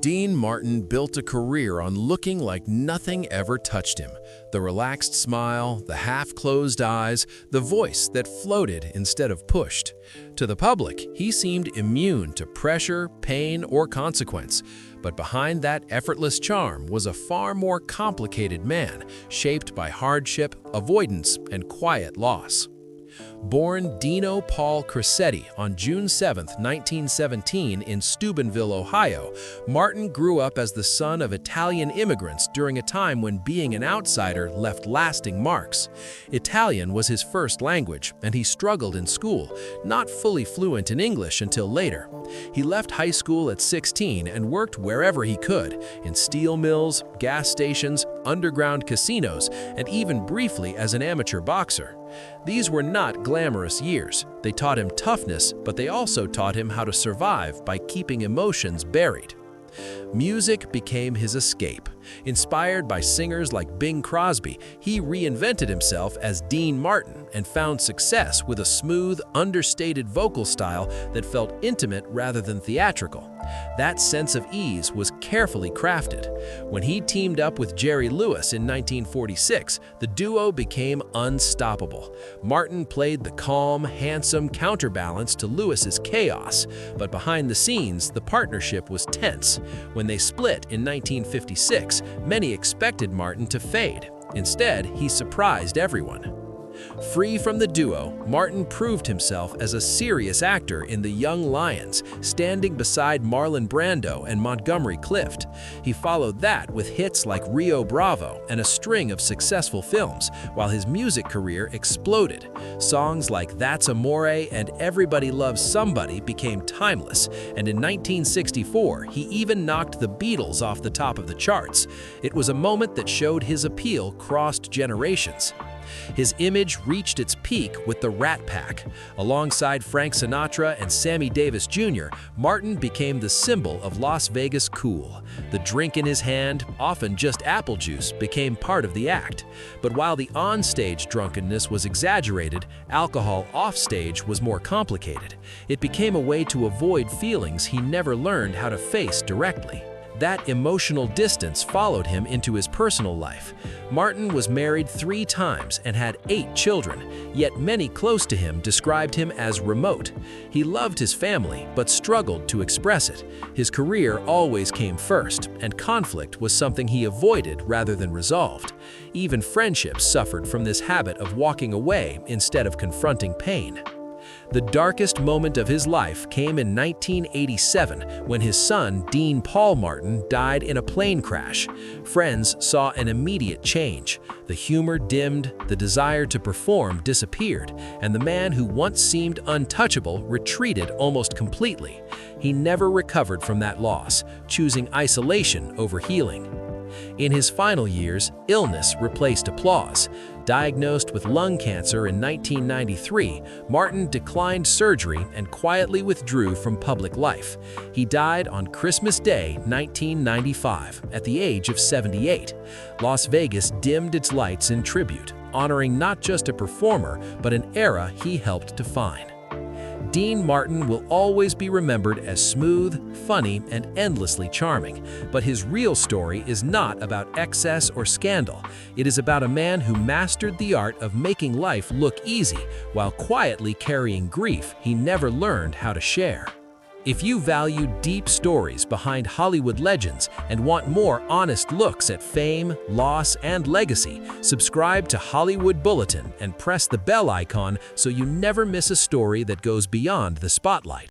Dean Martin built a career on looking like nothing ever touched him. The relaxed smile, the half-closed eyes, the voice that floated instead of pushed. To the public, he seemed immune to pressure, pain, or consequence. But behind that effortless charm was a far more complicated man, shaped by hardship, avoidance, and quiet loss. Born Dino Paul Crissetti on June 7, 1917 in Steubenville, Ohio, Martin grew up as the son of Italian immigrants during a time when being an outsider left lasting marks. Italian was his first language, and he struggled in school, not fully fluent in English until later. He left high school at 16 and worked wherever he could, in steel mills, gas stations, underground casinos, and even briefly as an amateur boxer. These were not glamorous years. They taught him toughness, but they also taught him how to survive by keeping emotions buried. Music became his escape. Inspired by singers like Bing Crosby, he reinvented himself as Dean Martin and found success with a smooth, understated vocal style that felt intimate rather than theatrical. That sense of ease was carefully crafted. When he teamed up with Jerry Lewis in 1946, the duo became unstoppable. Martin played the calm, handsome counterbalance to Lewis's chaos, but behind the scenes, the partnership was tense. When they split in 1956, many expected Martin to fade. Instead, he surprised everyone. Free from the duo, Martin proved himself as a serious actor in The Young Lions, standing beside Marlon Brando and Montgomery Clift. He followed that with hits like Rio Bravo and a string of successful films, while his music career exploded. Songs like That's Amore and Everybody Loves Somebody became timeless, and in 1964, he even knocked the Beatles off the top of the charts. It was a moment that showed his appeal crossed generations. His image reached its peak with the Rat Pack. Alongside Frank Sinatra and Sammy Davis Jr., Martin became the symbol of Las Vegas cool. The drink in his hand, often just apple juice, became part of the act. But while the on-stage drunkenness was exaggerated, alcohol off-stage was more complicated. It became a way to avoid feelings he never learned how to face directly. That emotional distance followed him into his personal life. Martin was married 3 times and had 8 children, yet many close to him described him as remote. He loved his family, but struggled to express it. His career always came first, and conflict was something he avoided rather than resolved. Even friendships suffered from this habit of walking away instead of confronting pain. The darkest moment of his life came in 1987 when his son, Dean Paul Martin, died in a plane crash. Friends saw an immediate change. The humor dimmed, the desire to perform disappeared, and the man who once seemed untouchable retreated almost completely. He never recovered from that loss, choosing isolation over healing. In his final years, illness replaced applause. Diagnosed with lung cancer in 1993, Martin declined surgery and quietly withdrew from public life. He died on Christmas Day, 1995, at the age of 78. Las Vegas dimmed its lights in tribute, honoring not just a performer, but an era he helped define. Dean Martin will always be remembered as smooth, funny, and endlessly charming, but his real story is not about excess or scandal. It is about a man who mastered the art of making life look easy while quietly carrying grief he never learned how to share. If you value deep stories behind Hollywood legends and want more honest looks at fame, loss, and legacy, subscribe to Hollywood Bulletin and press the bell icon so you never miss a story that goes beyond the spotlight.